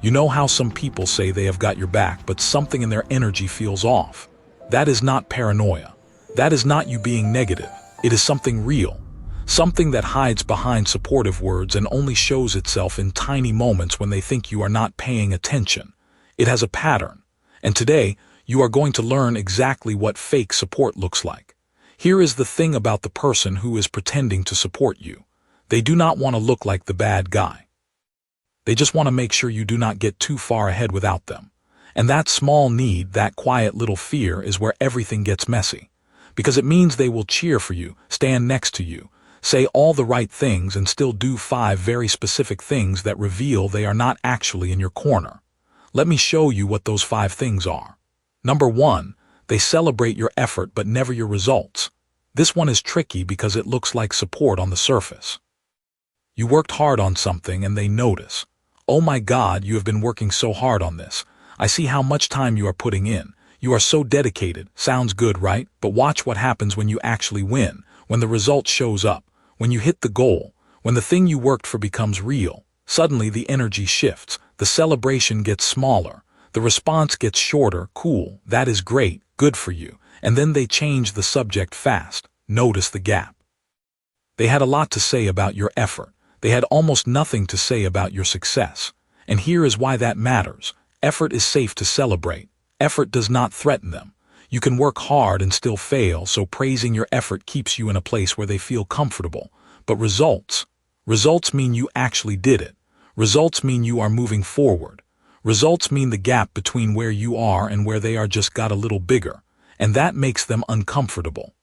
You know how some people say they have got your back, but something in their energy feels off. That is not paranoia. That is not you being negative. It is something real. Something that hides behind supportive words and only shows itself in tiny moments when they think you are not paying attention. It has a pattern. And today, you are going to learn exactly what fake support looks like. Here is the thing about the person who is pretending to support you. They do not want to look like the bad guy. They just want to make sure you do not get too far ahead without them. And that small need, that quiet little fear, is where everything gets messy. Because it means they will cheer for you, stand next to you, say all the right things, and still do 5 very specific things that reveal they are not actually in your corner. Let me show you what those 5 things are. Number 1, they celebrate your effort but never your results. This one is tricky because it looks like support on the surface. You worked hard on something and they notice. Oh my God, you have been working so hard on this. I see how much time you are putting in. You are so dedicated. Sounds good, right? But watch what happens when you actually win, when the result shows up, when you hit the goal, when the thing you worked for becomes real. Suddenly the energy shifts, the celebration gets smaller, the response gets shorter. Cool, that is great, good for you. And then they change the subject fast. Notice the gap. They had a lot to say about your effort. They had almost nothing to say about your success. And here is why that matters. Effort is safe to celebrate. Effort does not threaten them. You can work hard and still fail, so praising your effort keeps you in a place where they feel comfortable. But results mean you actually did it. Results mean you are moving forward. Results mean the gap between where you are and where they are just got a little bigger. And that makes them uncomfortable.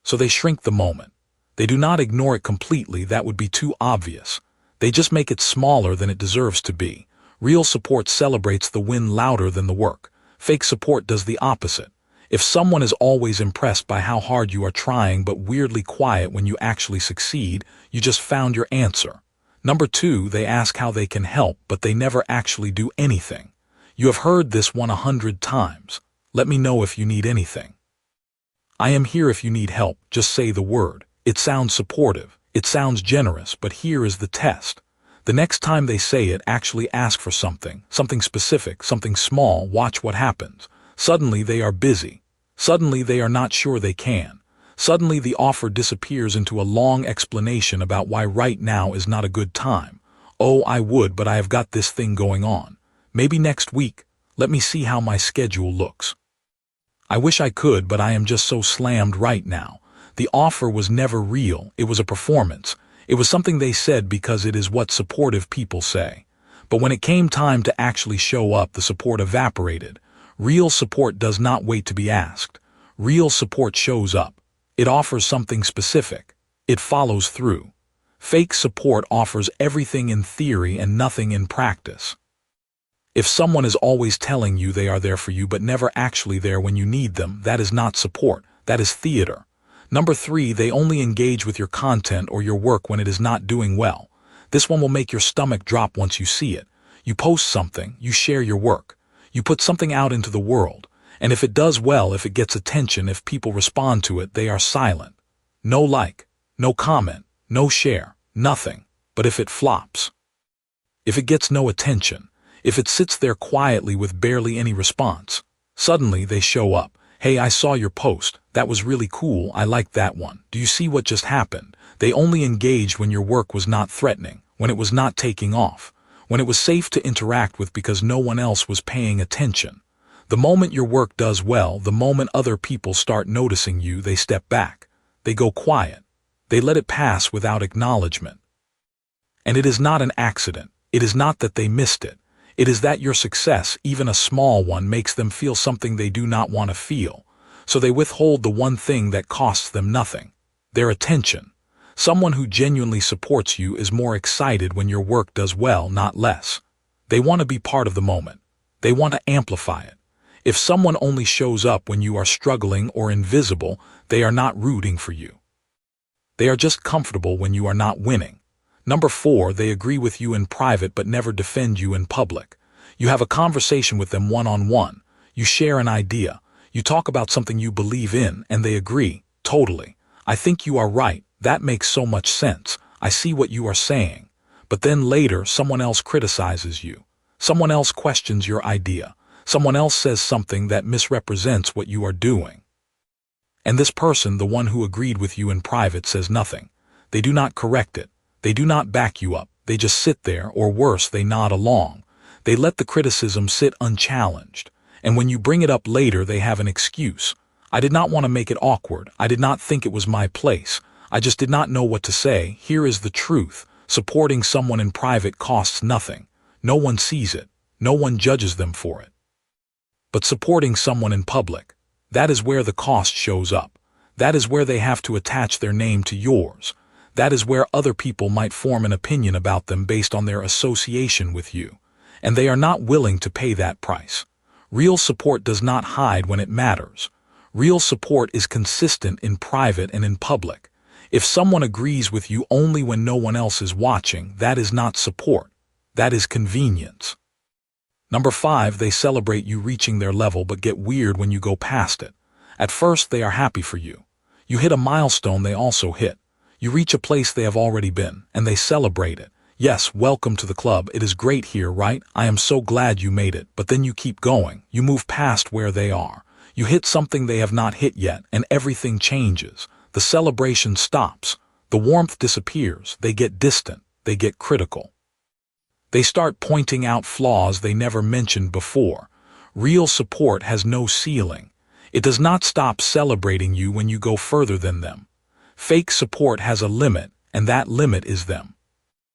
So they shrink the moment. They do not ignore it completely, that would be too obvious. They just make it smaller than it deserves to be. Real support celebrates the win louder than the work. Fake support does the opposite. If someone is always impressed by how hard you are trying but weirdly quiet when you actually succeed, you just found your answer. Number 2, they ask how they can help, but they never actually do anything. You have heard this one 100 times. Let me know if you need anything. I am here if you need help, just say the word. It sounds supportive, it sounds generous, but here is the test. The next time they say it, actually ask for something specific, something small. Watch what happens. Suddenly they are busy. Suddenly they are not sure they can. Suddenly the offer disappears into a long explanation about why right now is not a good time. Oh, I would, but I have got this thing going on. Maybe next week. Let me see how my schedule looks. I wish I could, but I am just so slammed right now. The offer was never real. It was a performance. It was something they said because it is what supportive people say. But when it came time to actually show up, the support evaporated. Real support does not wait to be asked. Real support shows up. It offers something specific. It follows through. Fake support offers everything in theory and nothing in practice. If someone is always telling you they are there for you but never actually there when you need them, that is not support. That is theater. Number 3, they only engage with your content or your work when it is not doing well. This one will make your stomach drop once you see it. You post something, you share your work. You put something out into the world. And if it does well, if it gets attention, if people respond to it, they are silent. No like, no comment, no share, nothing. But if it flops, if it gets no attention, if it sits there quietly with barely any response, suddenly they show up. Hey, I saw your post. That was really cool. I liked that one. Do you see what just happened? They only engaged when your work was not threatening, when it was not taking off, when it was safe to interact with because no one else was paying attention. The moment your work does well, the moment other people start noticing you, they step back. They go quiet. They let it pass without acknowledgement. And it is not an accident. It is not that they missed it. It is that your success, even a small one, makes them feel something they do not want to feel. So they withhold the one thing that costs them nothing. Their attention. Someone who genuinely supports you is more excited when your work does well, not less. They want to be part of the moment. They want to amplify it. If someone only shows up when you are struggling or invisible, they are not rooting for you. They are just comfortable when you are not winning. Number 4, they agree with you in private but never defend you in public. You have a conversation with them one-on-one. You share an idea. You talk about something you believe in, and they agree, totally. I think you are right. That makes so much sense. I see what you are saying. But then later, someone else criticizes you. Someone else questions your idea. Someone else says something that misrepresents what you are doing. And this person, the one who agreed with you in private, says nothing. They do not correct it. They do not back you up. They just sit there, or worse, they nod along. They let the criticism sit unchallenged. And when you bring it up later, they have an excuse. I did not want to make it awkward. I did not think it was my place. I just did not know what to say. Here is the truth. Supporting someone in private costs nothing. No one sees it. No one judges them for it. But supporting someone in public, that is where the cost shows up. That is where they have to attach their name to yours. That is where other people might form an opinion about them based on their association with you. And they are not willing to pay that price. Real support does not hide when it matters. Real support is consistent in private and in public. If someone agrees with you only when no one else is watching, that is not support. That is convenience. Number 5, they celebrate you reaching their level but get weird when you go past it. At first, they are happy for you. You hit a milestone they also hit. You reach a place they have already been, and they celebrate it. Yes, welcome to the club. It is great here, right? I am so glad you made it. But then you keep going. You move past where they are. You hit something they have not hit yet, and everything changes. The celebration stops. The warmth disappears. They get distant. They get critical. They start pointing out flaws they never mentioned before. Real support has no ceiling. It does not stop celebrating you when you go further than them. Fake support has a limit, and that limit is them.